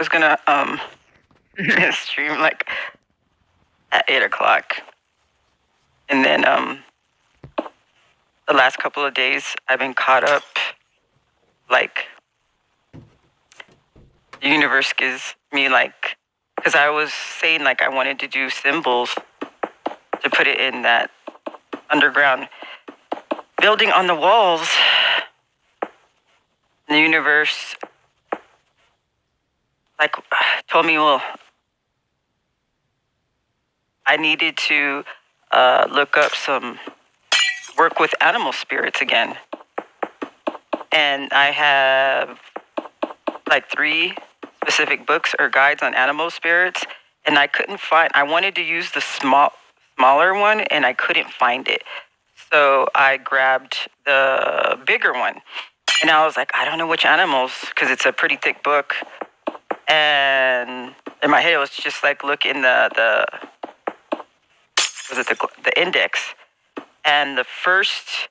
was gonna stream like at 8 o'clock, and then the last couple of days I've been caught up. Like the universe gives me like, because I was saying like I wanted to do symbols to put it in that underground building on the walls. And the universe like told me, well, I needed to look up some work with animal spirits again. And I have like 3 specific books or guides on animal spirits, and I couldn't find, I wanted to use the smaller one and I couldn't find it. So I grabbed the bigger one, and I was like, I don't know which animals, because it's a pretty thick book. And in my head, it was just like, look in the index, and the first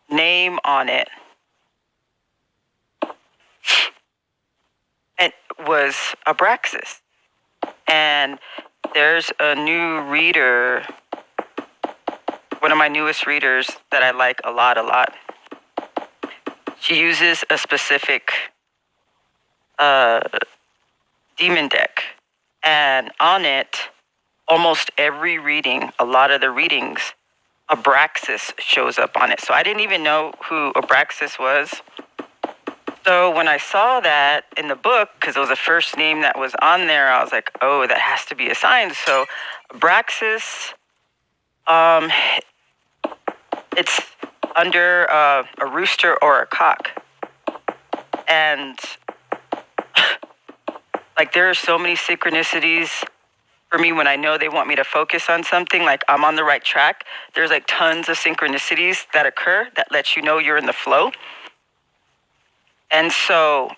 name on it, it was Abraxas. And there's a new reader, one of my newest readers that I like a lot. She uses a specific demon deck, and on it, almost every reading, a lot of the readings, Abraxas shows up on it. So I didn't even know who Abraxas was. So when I saw that in the book, because it was the first name that was on there, I was like, oh, that has to be a sign. So Abraxas, it's under a rooster or a cock. And like there are so many synchronicities for me when I know they want me to focus on something, like I'm on the right track. There's like tons of synchronicities that occur that lets you know you're in the flow. And so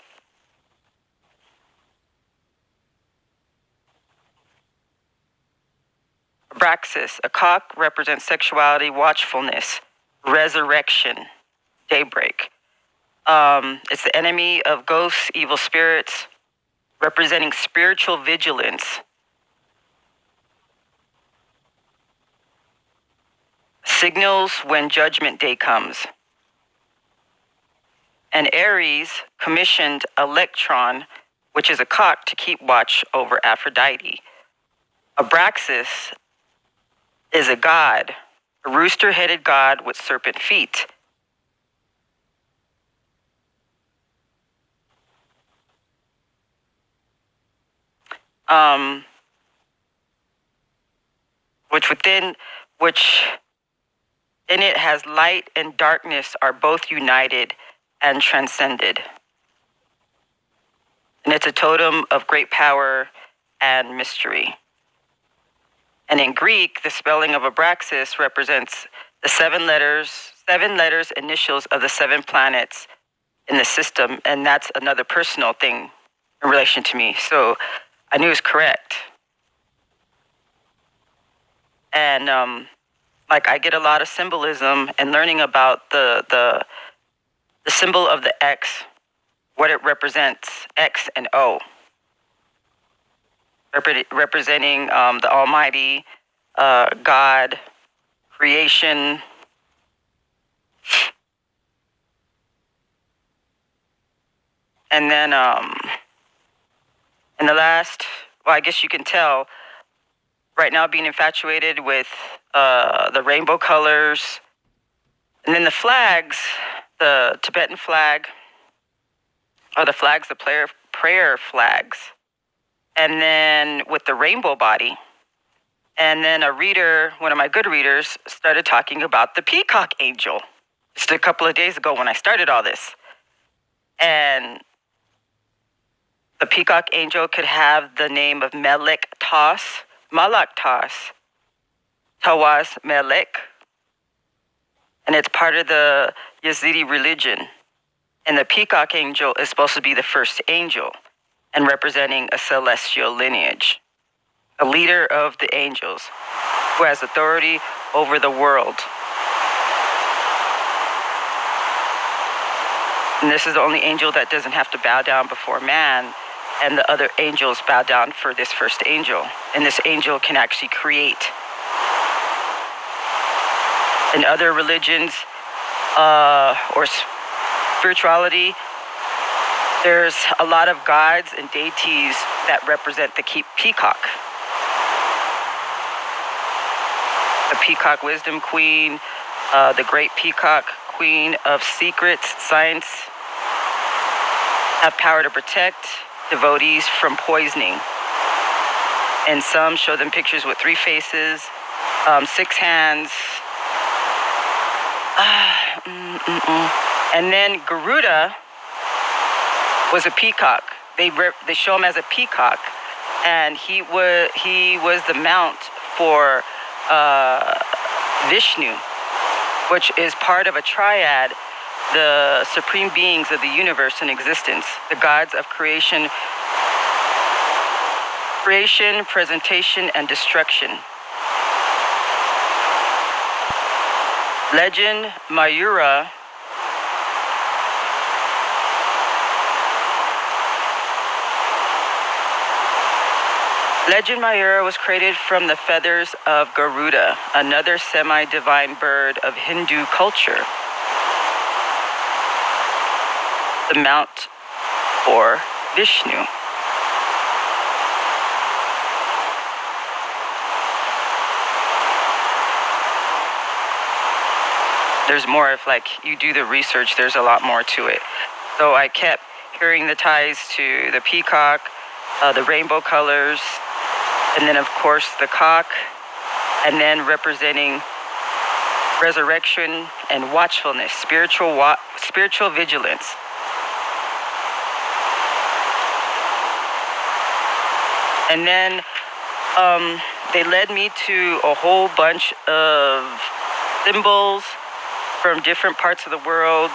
Abraxas, a cock, represents sexuality, watchfulness, resurrection, daybreak. It's the enemy of ghosts, evil spirits, representing spiritual vigilance. Signals when judgment day comes. And Aries commissioned Electron, which is a cock, to keep watch over Aphrodite. Abraxas is a god, a rooster-headed god with serpent feet. Which in it has light and darkness are both united and transcended. And it's a totem of great power and mystery. And in Greek, the spelling of Abraxas represents the 7 letters initials of the 7 planets in the system, and that's another personal thing in relation to me. So I knew it was correct. And like I get a lot of symbolism and learning about the symbol of the X, what it represents, X and O, representing the Almighty, God, creation. And then in the last, well, I guess you can tell, right now being infatuated with the rainbow colors. And then the flags, the Tibetan flag, are the flags, the prayer flags. And then with the rainbow body. And then a reader, one of my good readers, started talking about the Peacock angel just a couple of days ago when I started all this. And the Peacock angel could have the name of Melchizedek, Malaktas, Tawaz Melech, and it's part of the Yazidi religion. And the Peacock angel is supposed to be the first angel and representing a celestial lineage, a leader of the angels who has authority over the world. And this is the only angel that doesn't have to bow down before man and the other angels bow down for this first angel. And this angel can actually create. In other religions or spirituality, there's a lot of gods and deities that represent the peacock. The peacock wisdom queen, the great peacock queen of secrets, science, have power to protect devotees from poisoning. And some show them pictures with 3 faces, 6 hands. And then Garuda was a peacock. They show him as a peacock, and he was the mount for Vishnu, which is part of a triad, the supreme beings of the universe in existence, the gods of creation, presentation, and destruction. Legend Mayura was created from the feathers of Garuda, another semi-divine bird of Hindu culture. The mount for Vishnu. There's more. If you do the research, there's a lot more to it. So I kept hearing the ties to the peacock, the rainbow colors, and then of course the cock, and then representing resurrection and watchfulness, spiritual vigilance. And then they led me to a whole bunch of symbols from different parts of the world.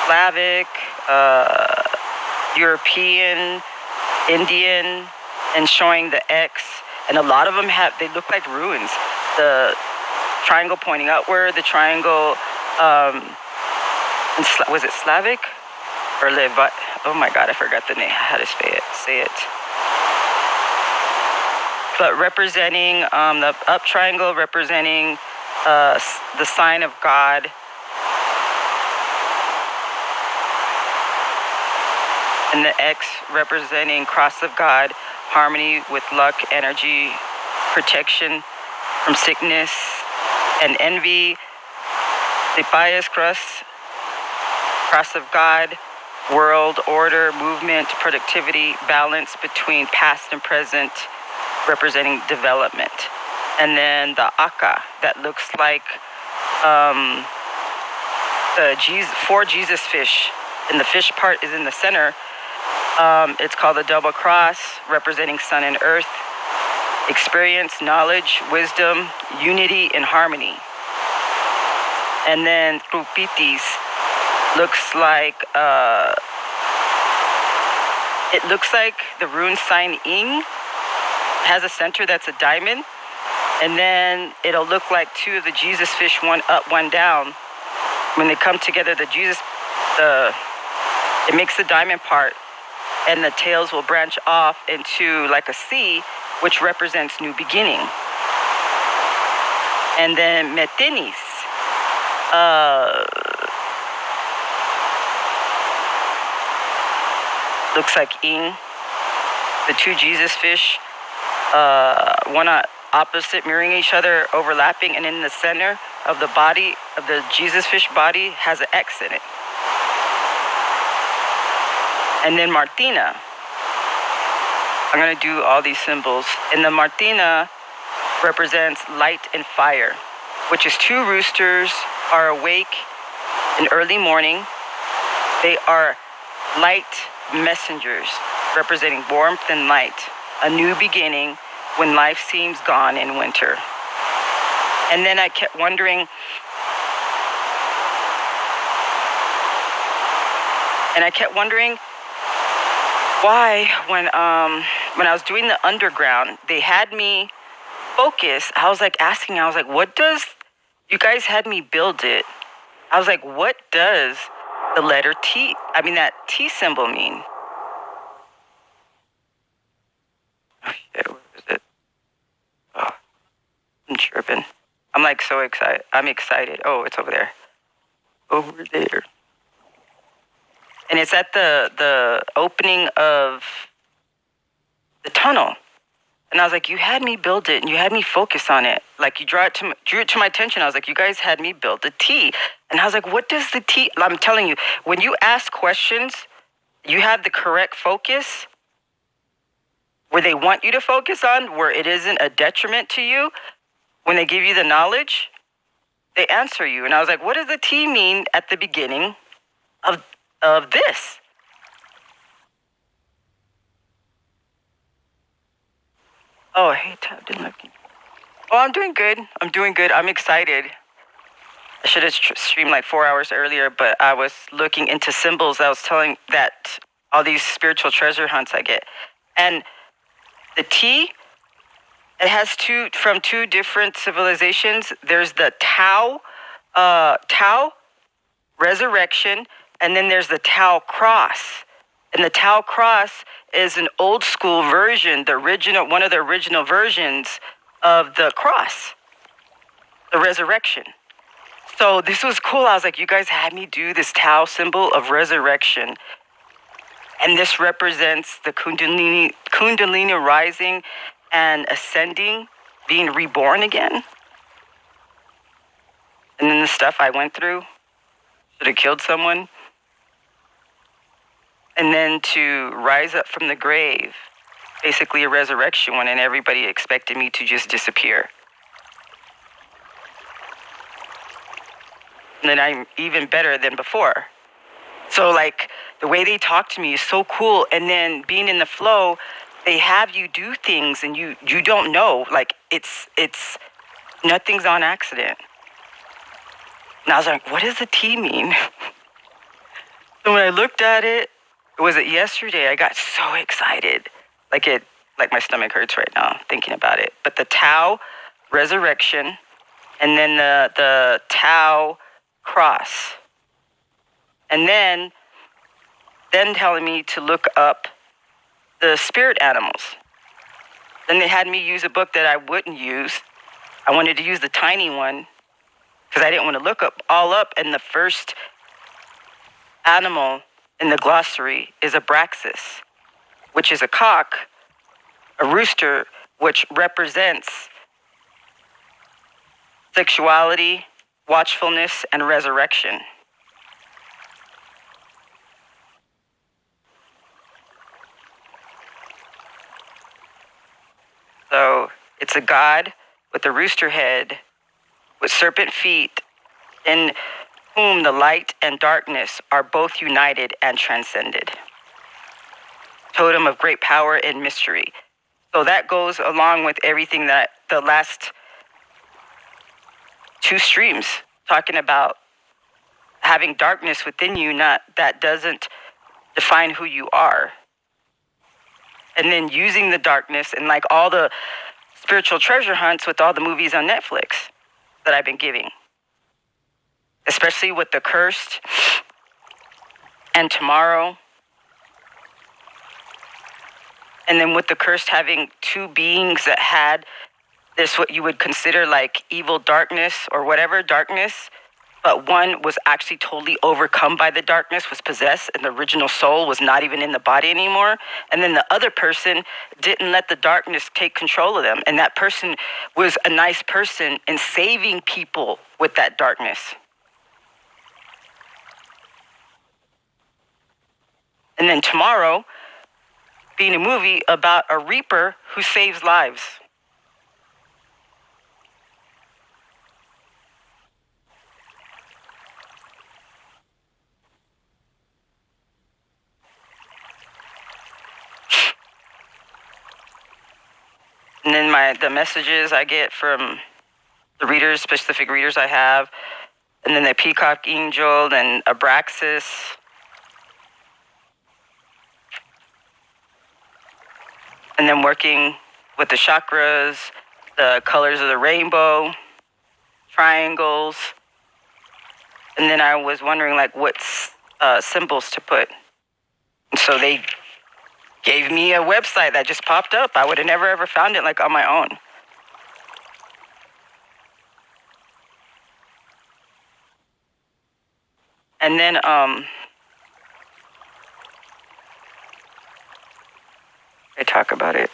Slavic, European, Indian, and showing the X. And a lot of them they look like ruins. The triangle pointing outward, the triangle, was it Slavic? Or Levi? Oh my God, I forgot the name, how to say it. But representing the up triangle, representing the sign of God. And the X representing cross of God, harmony with luck, energy, protection from sickness and envy. The bias cross of God, world, order, movement, productivity, balance between past and present, representing development. And then the Akka, that looks like the 4 Jesus fish, and the fish part is in the center. It's called the double cross, representing sun and earth, experience, knowledge, wisdom, unity, and harmony. And then Krupitis looks like the rune sign Ing. It has a center that's a diamond, and then it'll look like 2 of the Jesus fish, one up, one down. When they come together, it makes the diamond part, and the tails will branch off into like a C, which represents new beginning. And then Metenis, looks like Ing, the 2 Jesus fish, one opposite, mirroring each other, overlapping, and in the center of the body of the Jesus fish body has an X in it. And then Martina. I'm going to do all these symbols. And the Martina represents light and fire, which is 2 roosters are awake in early morning. They are light messengers, representing warmth and light, a new beginning when life seems gone in winter. And then I kept wondering, why, when I was doing the underground, they had me focus. I was asking, what does, you guys had me build it. I was like, what does the letter T, that T symbol mean? Oh shit, where is it? Oh, I'm tripping. I'm like so excited. I'm excited. Oh, it's over there. Over there. And it's at the opening of the tunnel. And I was like, you had me build it and you had me focus on it. Like you drew it to my attention. I was like, you guys had me build the T. And I was like, what does the T? I'm telling you, when you ask questions, you have the correct focus where they want you to focus on, where it isn't a detriment to you. When they give you the knowledge, they answer you. And I was like, what does the T mean at the beginning of this? Oh, hey, Tab didn't look. Oh, I'm doing good. I'm excited. I should have streamed like 4 hours earlier, but I was looking into symbols. I was telling that all these spiritual treasure hunts I get. And the T, it has from two different civilizations. There's the Tau resurrection, and then there's the Tau cross. And the Tau cross is an old school version, one of the original versions of the cross, the resurrection. So this was cool. I was like, you guys had me do this Tau symbol of resurrection. And this represents the Kundalini rising and ascending, being reborn again. And then the stuff I went through, should have killed someone. And then to rise up from the grave, basically a resurrection one, and everybody expected me to just disappear. And then I'm even better than before. So like the way they talk to me is so cool. And then being in the flow, they have you do things and you don't know. Like it's nothing's on accident. And I was like, what does the T mean? So when I looked at it, was it yesterday? I got so excited. Like my stomach hurts right now thinking about it. But the Tau resurrection, and then the Tau cross. And then telling me to look up the spirit animals. Then they had me use a book that I wouldn't use. I wanted to use the tiny one because I didn't want to look all up. And the first animal in the glossary is Abraxas, which is a cock, a rooster, which represents sexuality, watchfulness, and resurrection. So it's a god with a rooster head, with serpent feet, in whom the light and darkness are both united and transcended. Totem of great power and mystery. So that goes along with everything that the last two streams talking about having darkness within you, that doesn't define who you are. And then using the darkness and like all the spiritual treasure hunts with all the movies on Netflix that I've been giving. Especially with The Cursed and Tomorrow. And then with The Cursed having two beings that had this, what you would consider like evil darkness or whatever darkness, but one was actually totally overcome by the darkness, was possessed, and the original soul was not even in the body anymore. And then the other person didn't let the darkness take control of them. And that person was a nice person in saving people with that darkness. And then Tomorrow being a movie about a reaper who saves lives. And then the messages I get from the readers, specific readers I have, and then the Peacock angel and Abraxas. And then working with the chakras, the colors of the rainbow, triangles. And then I was wondering like what's symbols to put. And so they gave me a website that just popped up. I would have never ever found it like on my own. And then I talk about it.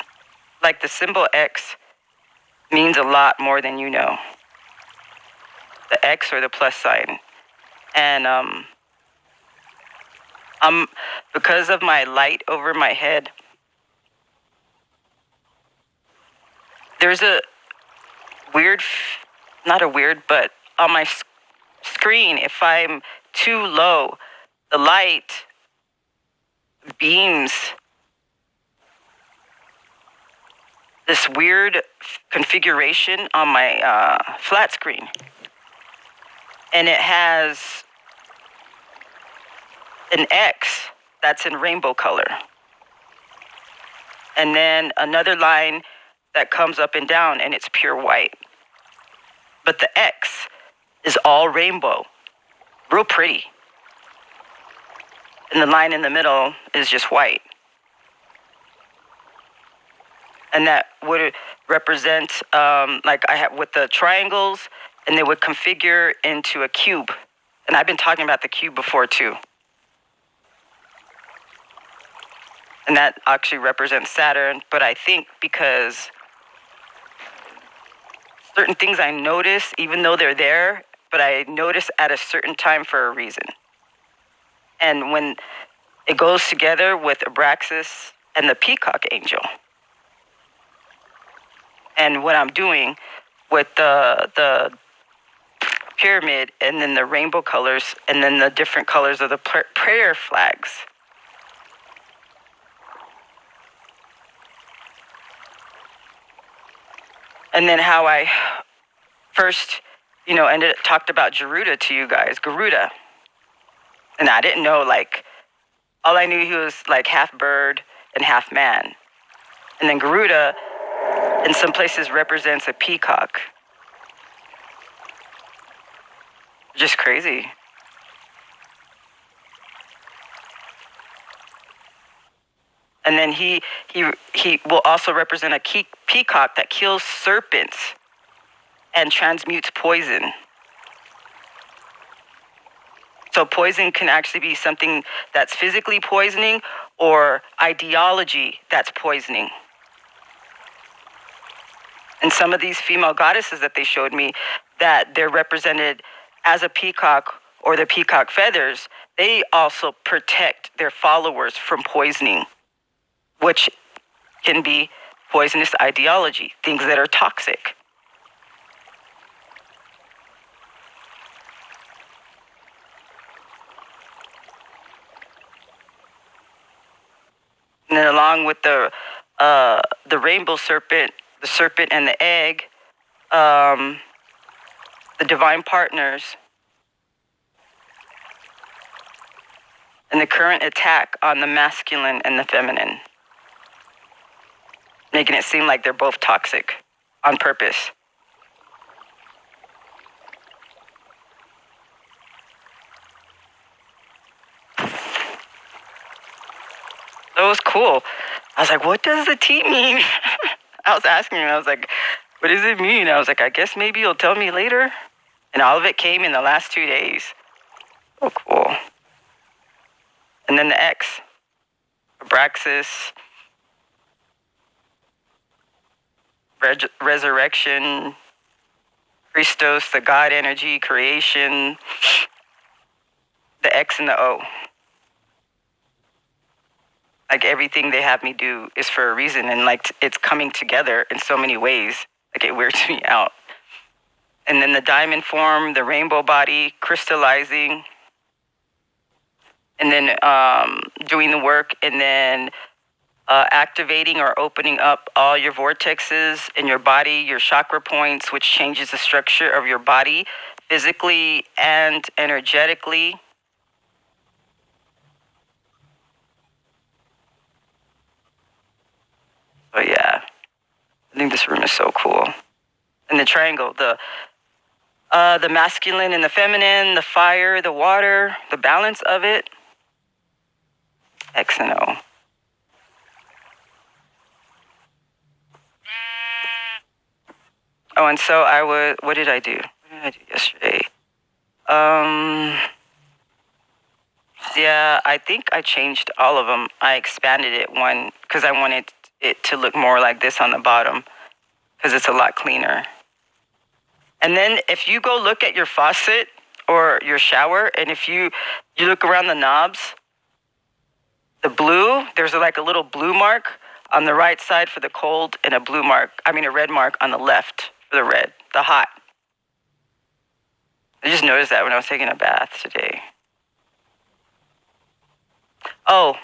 Like the symbol X means a lot more than you know. The X or the plus sign. And because of my light over my head, there's a weird, not a weird, but on my screen, if I'm too low, the light beams this weird configuration on my flat screen. And it has an X that's in rainbow color. And then another line that comes up and down, and it's pure white. But the X is all rainbow, real pretty. And the line in the middle is just white. And that would represent, like I have with the triangles, and they would configure into a cube. And I've been talking about the cube before too. And that actually represents Saturn, but I think because certain things I notice, even though they're there, but I notice at a certain time for a reason. And when it goes together with Abraxas and the Peacock angel, and what I'm doing with the pyramid, and then the rainbow colors, and then the different colors of the prayer flags. And then how I first, talked about Garuda to you guys, Garuda. And I didn't know, all I knew he was like half bird and half man. And then Garuda, in some places, represents a peacock. Just crazy. And then he will also represent a peacock that kills serpents and transmutes poison. So poison can actually be something that's physically poisoning or ideology that's poisoning. And some of these female goddesses that they showed me, that they're represented as a peacock or the peacock feathers, they also protect their followers from poisoning, which can be poisonous ideology, things that are toxic. And then along with the rainbow serpent, the serpent and the egg, the divine partners, and the current attack on the masculine and the feminine, making it seem like they're both toxic on purpose. That was cool. I was like, what does the T mean? I was asking him, I was like, what does it mean? I was like, I guess maybe you'll tell me later. And all of it came in the last 2 days. Oh, cool. And then the X, Abraxas, resurrection, Christos, the God energy, creation, the X and the O. Like everything they have me do is for a reason, and it's coming together in so many ways. Like it weirds me out. And then the diamond form, the rainbow body, crystallizing, and then doing the work, and then activating or opening up all your vortexes in your body, your chakra points, which changes the structure of your body physically and energetically. So yeah, I think this room is so cool. And the triangle, The masculine and the feminine, the fire, the water, the balance of it. X and O. Oh, and so what did I do? What did I do yesterday? Yeah, I think I changed all of them. I expanded it one because I wanted it to look more like this on the bottom because it's a lot cleaner. And then if you go look at your faucet or your shower, and if you look around the knobs, the blue, there's like a little blue mark on the right side for the cold and a red mark on the left for the red, the hot. I just noticed that when I was taking a bath today. Oh,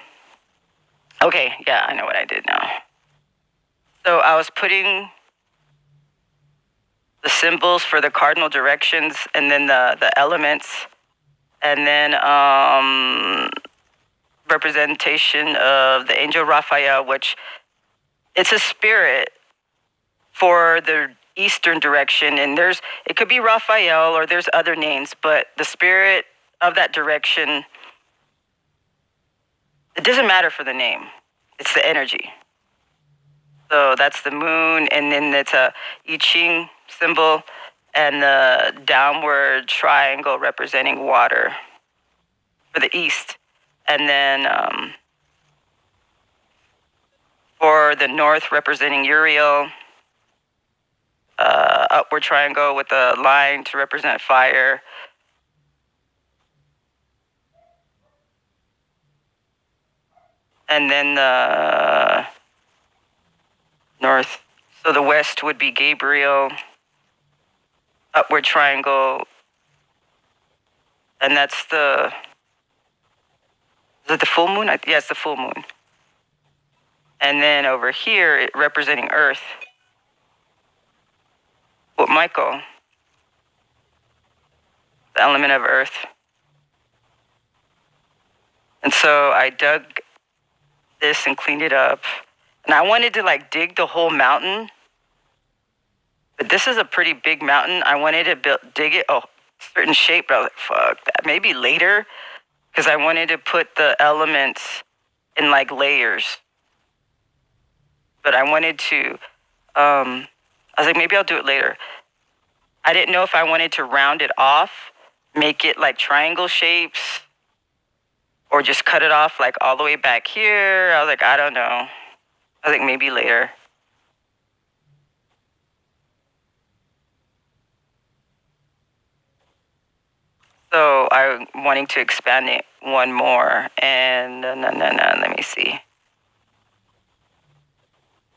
okay, yeah, I know what I did now. So I was putting the symbols for the cardinal directions and then the elements, and then representation of the angel Raphael, which it's a spirit for the eastern direction, and it could be Raphael or there's other names, but the spirit of that direction, it doesn't matter for the name, it's the energy. So that's the moon, and then it's a I Ching symbol, and the downward triangle representing water for the east. And then for the north representing Uriel, upward triangle with a line to represent fire. And then the north, so the west would be Gabriel, upward triangle, and that's is it the full moon? Yeah, it's the full moon. And then over here, representing Earth, with Michael, the element of Earth. And so I dug this and cleaned it up. And I wanted to dig the whole mountain. But this is a pretty big mountain. I wanted to dig it a certain shape, but I was like, fuck that. Maybe later. Because I wanted to put the elements in layers. But I wanted to, I was like, maybe I'll do it later. I didn't know if I wanted to round it off, make it triangle shapes, or just cut it off all the way back here. I was like, I don't know. I was like, maybe later. So I'm wanting to expand it one more, and let me see.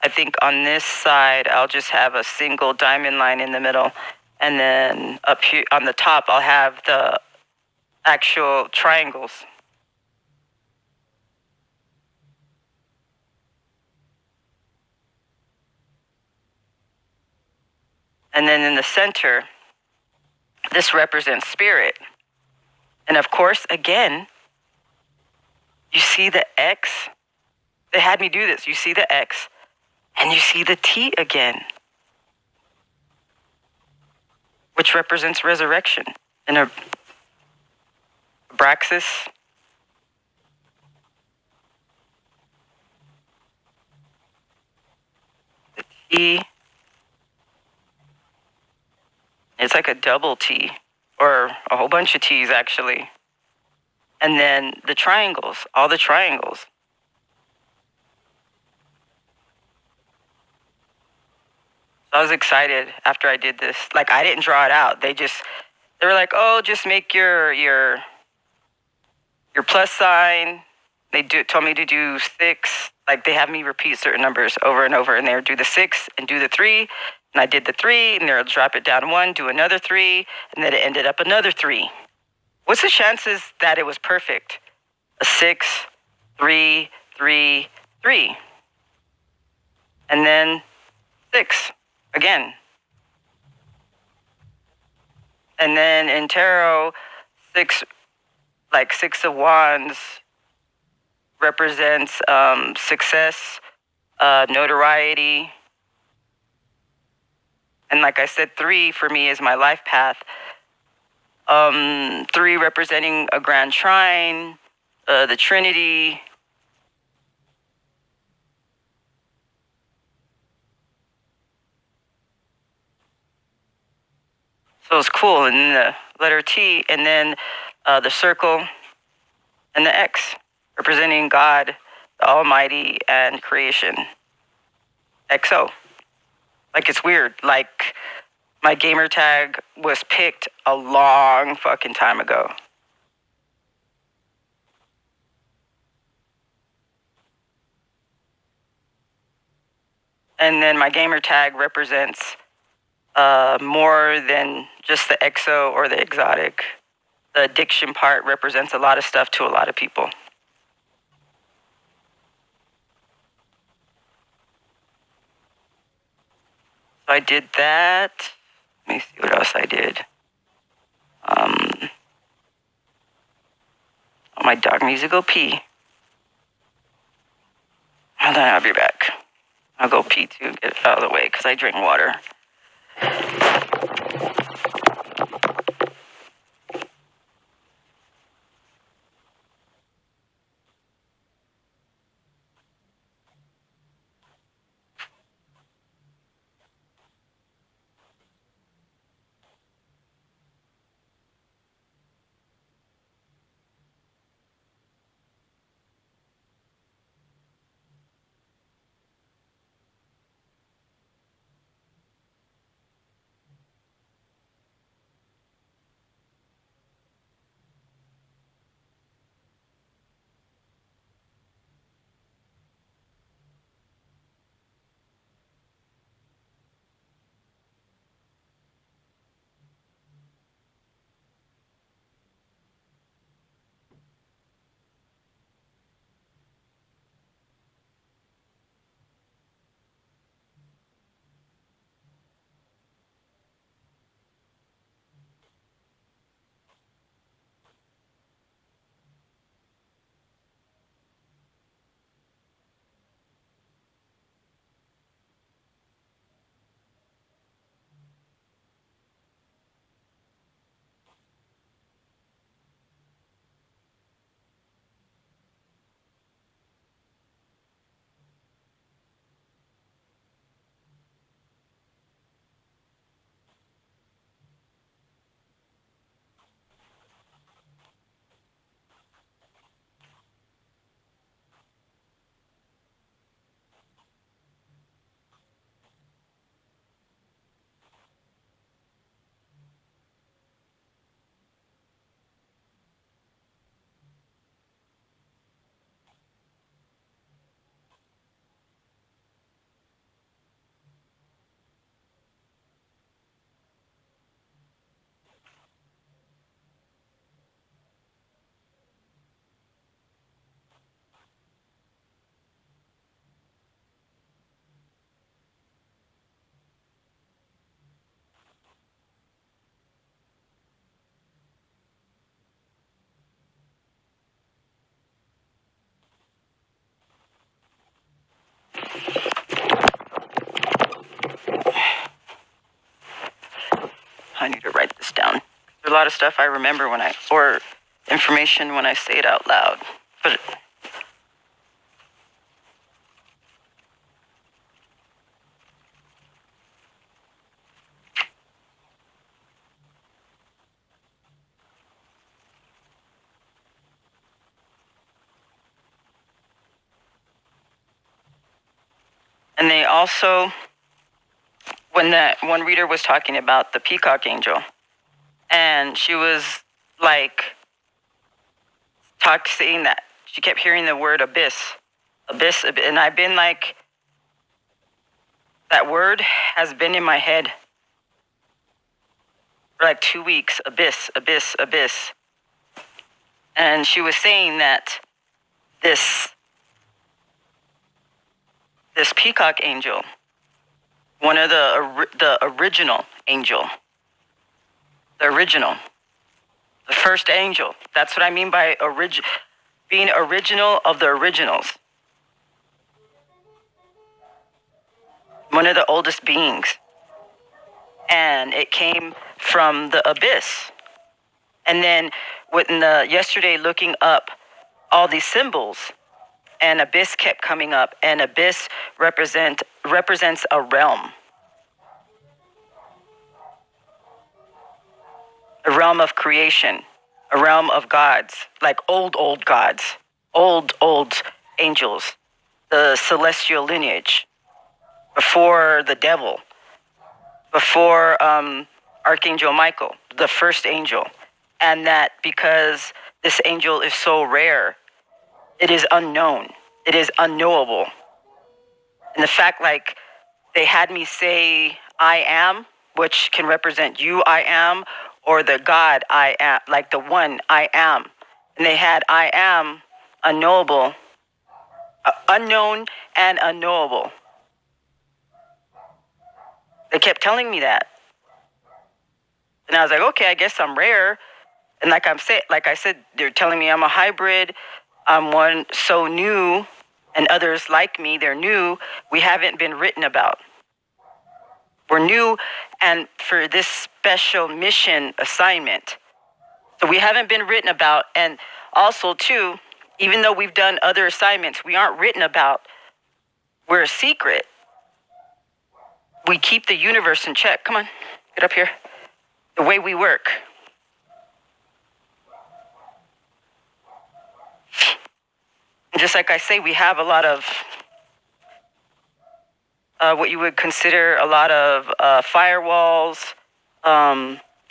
I think on this side, I'll just have a single diamond line in the middle, and then up here on the top, I'll have the actual triangles. And then in the center, this represents spirit. And of course, again, you see the X. They had me do this. You see the X, and you see the T again, which represents resurrection. And Abraxas. The T. It's like a double T, or a whole bunch of T's, actually. And then the triangles, all the triangles. So I was excited after I did this. I didn't draw it out. They were like, oh, just make your plus sign. They told me to do 6. They have me repeat certain numbers over and over, and they would do the 6 and do the 3. And I did the 3, and they'll drop it down 1, do another 3, and then it ended up another 3. What's the chances that it was perfect? A 6, 3, 3, 3. And then 6 again. And then in tarot, 6, 6 of Wands represents success, notoriety, And like I said, 3 for me is my life path. 3 representing a grand trine, the Trinity. So it's cool. And then the letter T, and then the circle, and the X, representing God, the Almighty, and creation. XO. Like, it's weird. Like, my gamer tag was picked a long fucking time ago. And then my gamer tag represents more than just the XO or the exotic. The addiction part represents a lot of stuff to a lot of people. So I did that. Let me see what else I did. Oh, my dog needs to go pee. Hold on, I'll be back. I'll go pee too, get it out of the way, because I drink water. I need to write this down. There's a lot of stuff I remember or information when I say it out loud. But and they also, when that one reader was talking about the Peacock angel, and she was like saying that she kept hearing the word abyss, and I've been like, that word has been in my head for like 2 weeks. Abyss, abyss, abyss. And she was saying that this Peacock angel, one of the original angel, the first angel. That's what I mean by being original of the originals. One of the oldest beings. and it came from the abyss. And then yesterday looking up all these symbols, and abyss kept coming up, and abyss represents a realm of creation, a realm of gods, like old gods, old angels, the celestial lineage, before the devil, before Archangel Michael, the first angel. And that because this angel is so rare, it is unknown, it is unknowable. And the fact, like, they had me say I am, which can represent you, I am, or the God I am, like the one I am. And they had I am, unknowable, unknown and unknowable. They kept telling me that. And I was like, okay, I guess I'm rare. And like I said, they're telling me I'm a hybrid. I'm one so new, and others like me, they're new. We haven't been written about. We're new, and for this special mission assignment. So we haven't been written about. And also, too, even though we've done other assignments, we aren't written about. We're a secret. We keep the universe in check. Come on, get up here. The way we work. And just like I say, we have a lot of what you would consider a lot of firewalls,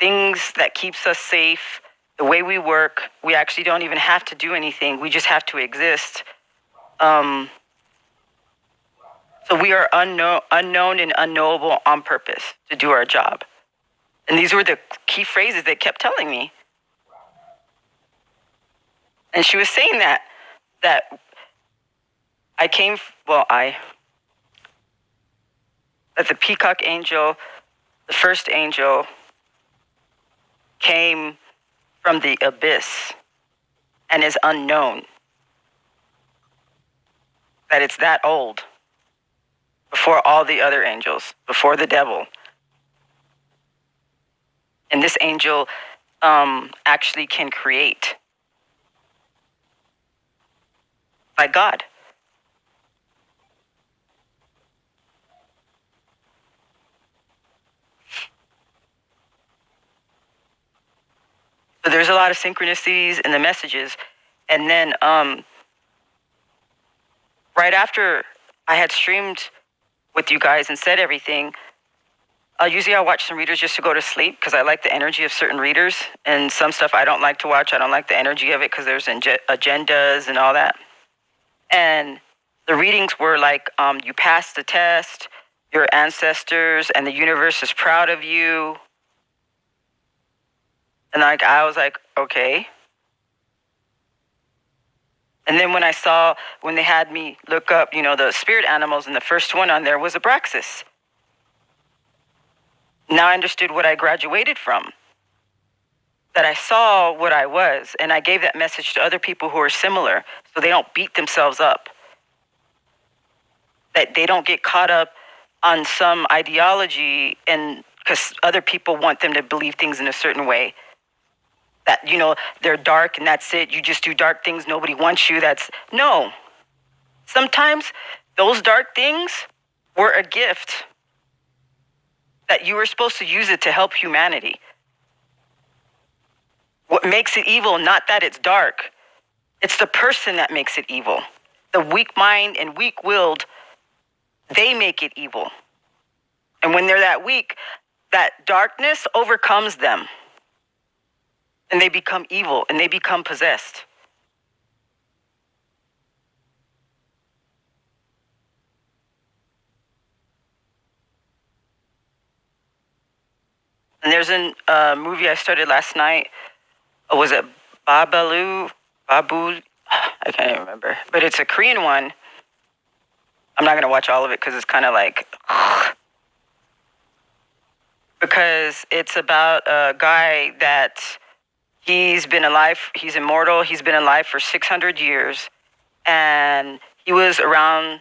things that keeps us safe. The way we work, we actually don't even have to do anything. We just have to exist. So we are unknown and unknowable on purpose to do our job. And these were the key phrases they kept telling me. And she was saying that that the Peacock angel, the first angel, came from the abyss and is unknown. That it's that old, before all the other angels, before the devil. And this angel actually can create by God. So there's a lot of synchronicities in the messages. And then right after I had streamed with you guys and said everything, usually I watch some readers just to go to sleep because I like the energy of certain readers. And some stuff I don't like to watch. I don't like the energy of it because there's agendas and all that. And the readings were like, you passed the test, your ancestors and the universe is proud of you. And I was like, okay. And then when they had me look up, the spirit animals, and the first one on there was Abraxas. Now I understood what I graduated from. That I saw what I was, and I gave that message to other people who are similar, so they don't beat themselves up. That they don't get caught up on some ideology, and because other people want them to believe things in a certain way. That, they're dark and that's it. You just do dark things. Nobody wants you. No. Sometimes those dark things were a gift. That you were supposed to use it to help humanity. What makes it evil, not that it's dark. It's the person that makes it evil. The weak mind and weak-willed, they make it evil. And when they're that weak, that darkness overcomes them. And they become evil, and they become possessed. And there's a movie I started last night. Was it Babul? I can't even remember. But it's a Korean one. I'm not going to watch all of it because it's kind of like... Because it's about a guy that... He's been alive, he's immortal, he's been alive for 600 years, and he was around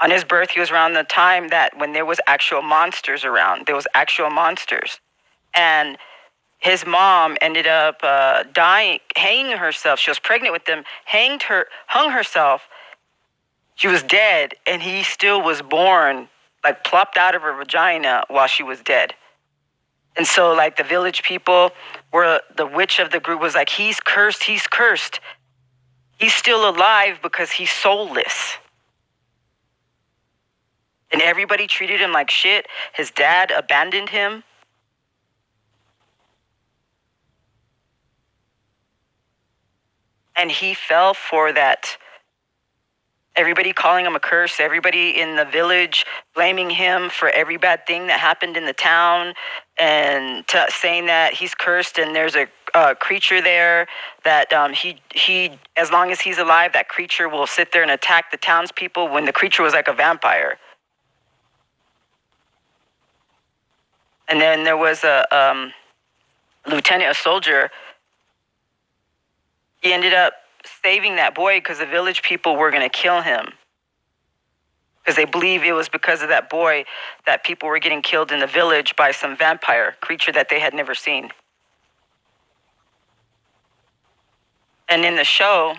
On his birth, he was around the time that when there was actual monsters around. There was actual monsters. And his mom ended up dying, hanging herself. She was pregnant with them, hung herself. She was dead, and he still was born, like plopped out of her vagina while she was dead. And so, like, the village people the witch of the group was like, he's cursed, he's cursed. He's still alive because he's soulless. And everybody treated him like shit. His dad abandoned him. And he fell for that. Everybody calling him a curse, everybody in the village blaming him for every bad thing that happened in the town, and saying that he's cursed and there's a creature there that he as long as he's alive, that creature will sit there and attack the townspeople, when the creature was like a vampire. And then there was a lieutenant, a soldier. He ended up saving that boy because the village people were going to kill him. Because they believe it was because of that boy that people were getting killed in the village by some vampire creature that they had never seen. And in the show,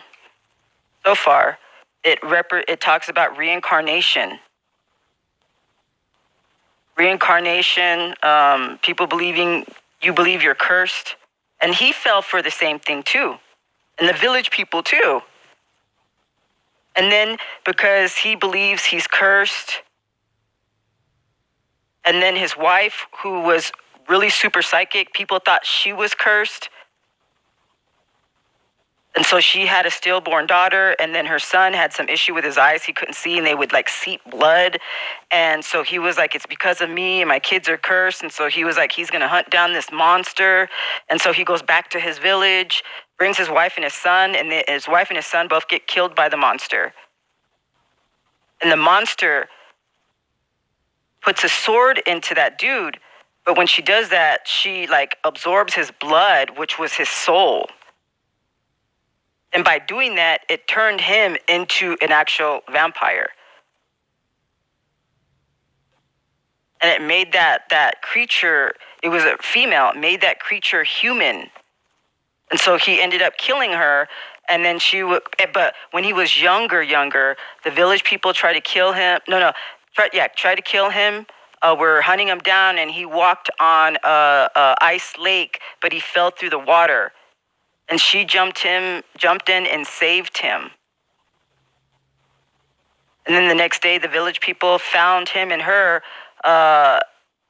so far, it talks about reincarnation. Reincarnation, people believing you believe you're cursed. And he fell for the same thing too. And the village people too. And then because he believes he's cursed, and then his wife, who was really super psychic, people thought she was cursed. And so she had a stillborn daughter, and then her son had some issue with his eyes. He couldn't see, and they would like seep blood. And so he was like, it's because of me, and my kids are cursed. And so he was like, he's going to hunt down this monster. And so he goes back to his village, brings his wife and his son, and his wife and his son both get killed by the monster. And the monster puts a sword into that dude, but when she does that, she like absorbs his blood, which was his soul. And by doing that, it turned him into an actual vampire. And it made that creature, it was a female, it made that creature human. And so he ended up killing her. And then but when he was younger, the village people tried to kill him. Tried to kill him. Were hunting him down, and he walked on a ice lake, but he fell through the water. And she jumped in and saved him. And then the next day, the village people found him and her,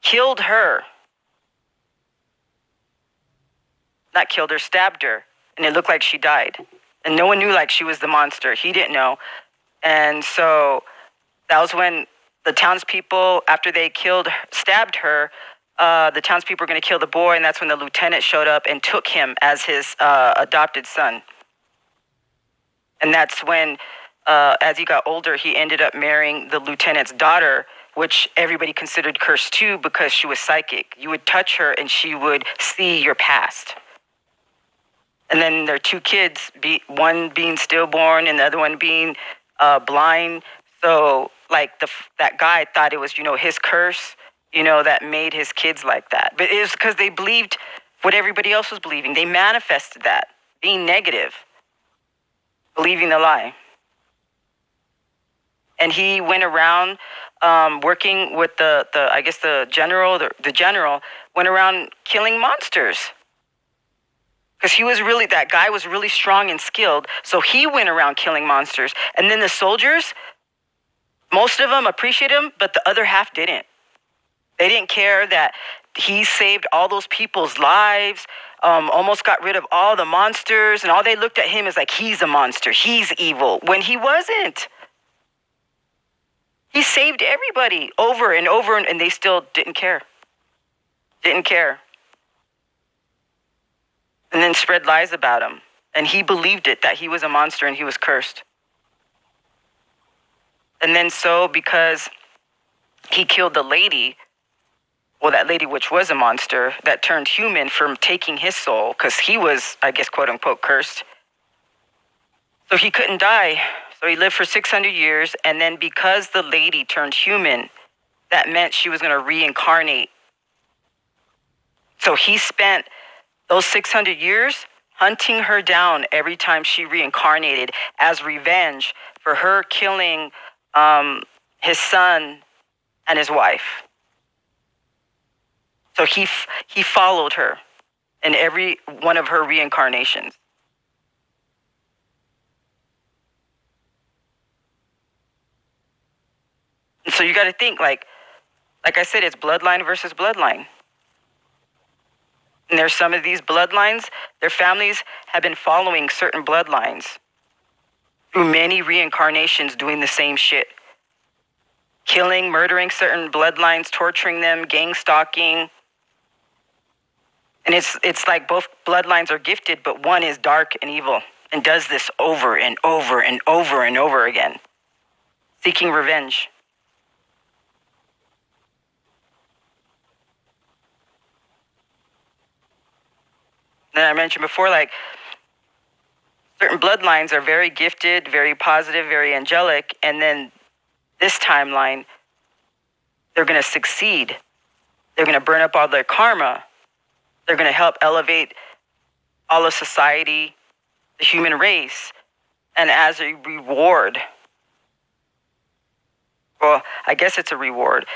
killed her. Not killed her, stabbed her. And it looked like she died. And no one knew like she was the monster. He didn't know. And so that was when the townspeople, after they stabbed her, the townspeople were going to kill the boy, and that's when the lieutenant showed up and took him as his adopted son. And that's when, as he got older, he ended up marrying the lieutenant's daughter, which everybody considered cursed too because she was psychic. You would touch her and she would see your past. And then there are two kids, one being stillborn and the other one being blind. So like that guy thought it was, his curse, that made his kids like that. But it was because they believed what everybody else was believing. They manifested that, being negative, believing the lie. And he went around working with the general. The general went around killing monsters. Because that guy was really strong and skilled. So he went around killing monsters. And then the soldiers, most of them appreciate him, but the other half didn't. They didn't care that he saved all those people's lives, almost got rid of all the monsters, and all they looked at him as like, he's a monster, he's evil, when he wasn't. He saved everybody over and over, and they still didn't care. Didn't care. And then spread lies about him. And he believed it, that he was a monster and he was cursed. And then so because he killed the lady, that lady which was a monster, that turned human from taking his soul, because he was, I guess, quote unquote, cursed. So he couldn't die. So he lived for 600 years, and then because the lady turned human, that meant she was going to reincarnate. So he spent those 600 years hunting her down every time she reincarnated as revenge for her killing his son and his wife. So he followed her in every one of her reincarnations. And so you got to think, like I said, it's bloodline versus bloodline. And there's some of these bloodlines, their families have been following certain bloodlines through many reincarnations doing the same shit. Killing, murdering certain bloodlines, torturing them, gang stalking. And it's like both bloodlines are gifted, but one is dark and evil and does this over and over and over and over again, seeking revenge. Then I mentioned before, like, certain bloodlines are very gifted, very positive, very angelic, and then this timeline, they're going to succeed. They're going to burn up all their karma. They're going to help elevate all of society, the human race, and as a reward, well, I guess it's a reward,